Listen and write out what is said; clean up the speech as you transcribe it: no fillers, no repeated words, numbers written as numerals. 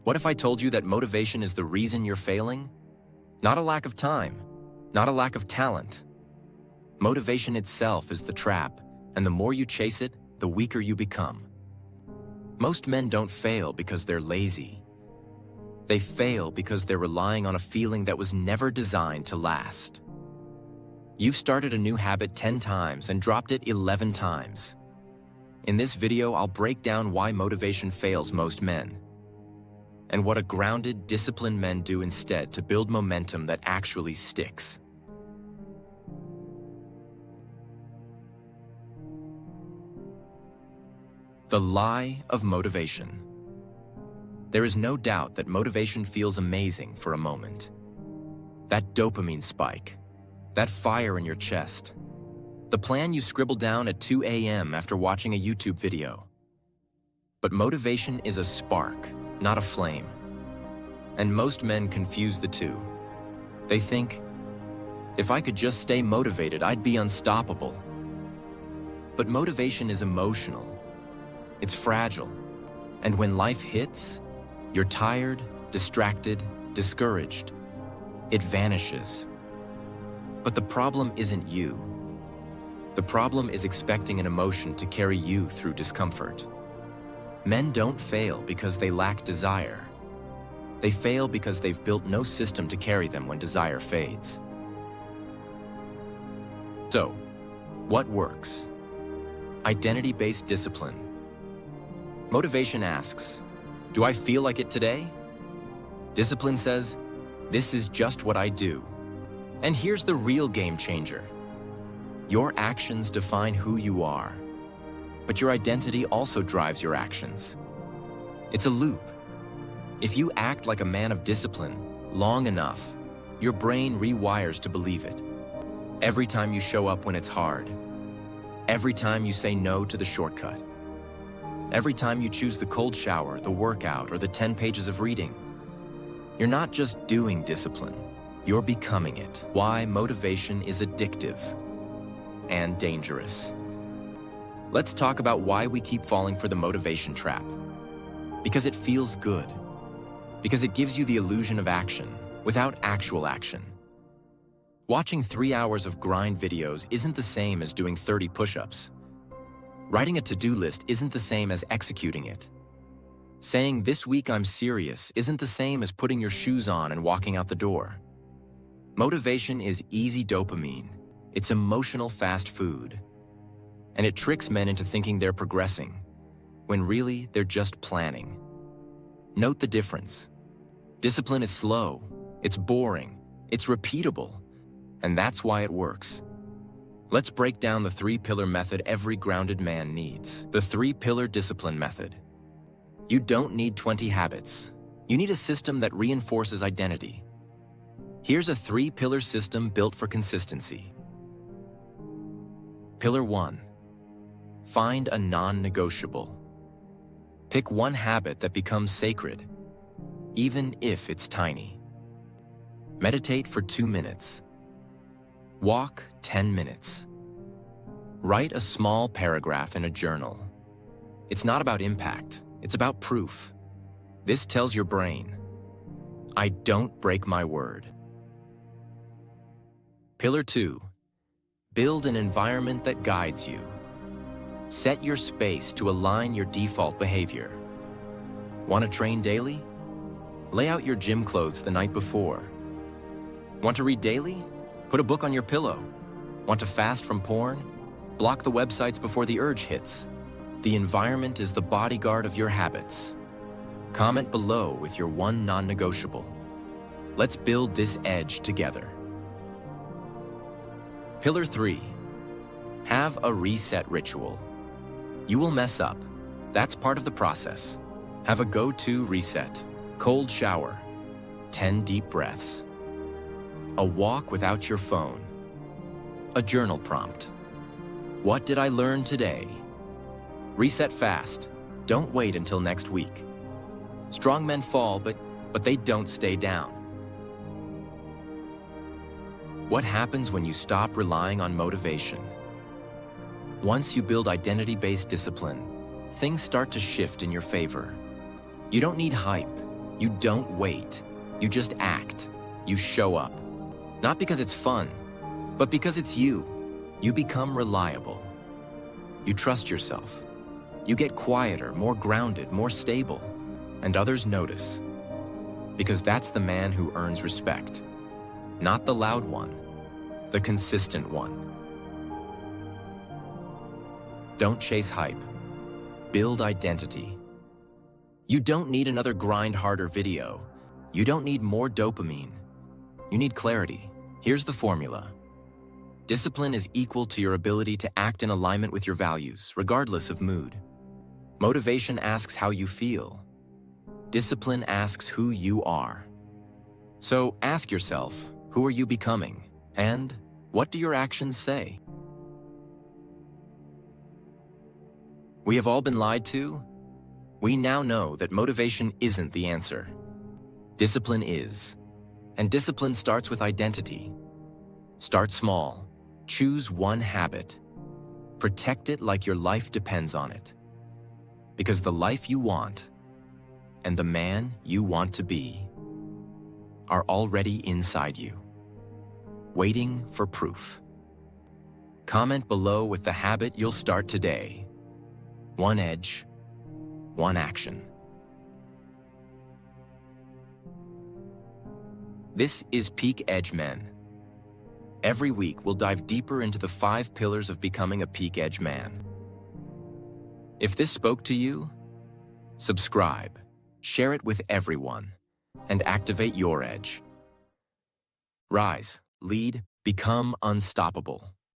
What if I told you that motivation is the reason you're failing? Not a lack of time, not a lack of talent. Motivation itself is the trap, and the more you chase it, the weaker you become. Most men don't fail because they're lazy. They fail because they're relying on a feeling that was never designed to last. You've started a new habit 10 times and dropped it 11 times. In this video, I'll break down why motivation fails most men, and what a grounded, disciplined men do instead to build momentum that actually sticks. The lie of motivation. There is no doubt that motivation feels amazing for a moment. That dopamine spike, that fire in your chest, the plan you scribbled down at 2 a.m. after watching a YouTube video. But motivation is a spark, not a flame. And most men confuse the two. They think, if I could just stay motivated, I'd be unstoppable. But motivation is emotional. It's fragile. And when life hits, you're tired, distracted, discouraged. It vanishes. But the problem isn't you. The problem is expecting an emotion to carry you through discomfort. Men don't fail because they lack desire. They fail because they've built no system to carry them when desire fades. So, what works? Identity-based discipline. Motivation asks, do I feel like it today? Discipline says, this is just what I do. And here's the real game changer. Your actions define who you are, but your identity also drives your actions. It's a loop. If you act like a man of discipline long enough, your brain rewires to believe it. Every time you show up when it's hard, every time you say no to the shortcut, every time you choose the cold shower, the workout, or the 10 pages of reading, you're not just doing discipline, you're becoming it. Why motivation is addictive and dangerous. Let's talk about why we keep falling for the motivation trap. Because it feels good. Because it gives you the illusion of action without actual action. Watching 3 hours of grind videos isn't the same as doing 30 push-ups. Writing a to-do list isn't the same as executing it. Saying, this week I'm serious, isn't the same as putting your shoes on and walking out the door. Motivation is easy dopamine. It's emotional fast food. And it tricks men into thinking they're progressing, when really they're just planning. Note the difference. Discipline is slow, it's boring, it's repeatable, and that's why it works. Let's break down the 3-pillar method every grounded man needs. The 3-pillar discipline method. You don't need 20 habits. You need a system that reinforces identity. Here's a 3-pillar system built for consistency. Pillar 1. Find a non-negotiable. Pick one habit that becomes sacred, even if it's tiny. Meditate for 2 minutes. Walk 10 minutes. Write a small paragraph in a journal. It's not about impact, it's about proof. This tells your brain, I don't break my word. Pillar 2. Build an environment that guides you. Set your space to align your default behavior. Want to train daily? Lay out your gym clothes the night before. Want to read daily? Put a book on your pillow. Want to fast from porn? Block the websites before the urge hits. The environment is the bodyguard of your habits. Comment below with your one non-negotiable. Let's build this edge together. Pillar 3. Have a reset ritual. You will mess up. That's part of the process. Have a go-to reset. Cold shower. 10 deep breaths. A walk without your phone. A journal prompt. What did I learn today? Reset fast. Don't wait until next week. Strong men fall, but they don't stay down. What happens when you stop relying on motivation? Once you build identity-based discipline, things start to shift in your favor. You don't need hype. You don't wait. You just act. You show up. Not because it's fun, but because it's you. You become reliable. You trust yourself. You get quieter, more grounded, more stable. And others notice. Because that's the man who earns respect. Not the loud one, the consistent one. Don't chase hype. Build identity. You don't need another grind harder video. You don't need more dopamine. You need clarity. Here's the formula. Discipline is equal to your ability to act in alignment with your values, regardless of mood. Motivation asks how you feel. Discipline asks who you are. So ask yourself, who are you becoming? And what do your actions say? We have all been lied to. We now know that motivation isn't the answer. Discipline is. And discipline starts with identity. Start small. Choose one habit. Protect it like your life depends on it. Because the life you want and the man you want to be are already inside you, waiting for proof. Comment below with the habit you'll start today. One edge, one action. This is Peak Edge Men. Every week, we'll dive deeper into the 5 pillars of becoming a peak edge man. If this spoke to you, subscribe, share it with everyone, and activate your edge. Rise, lead, become unstoppable.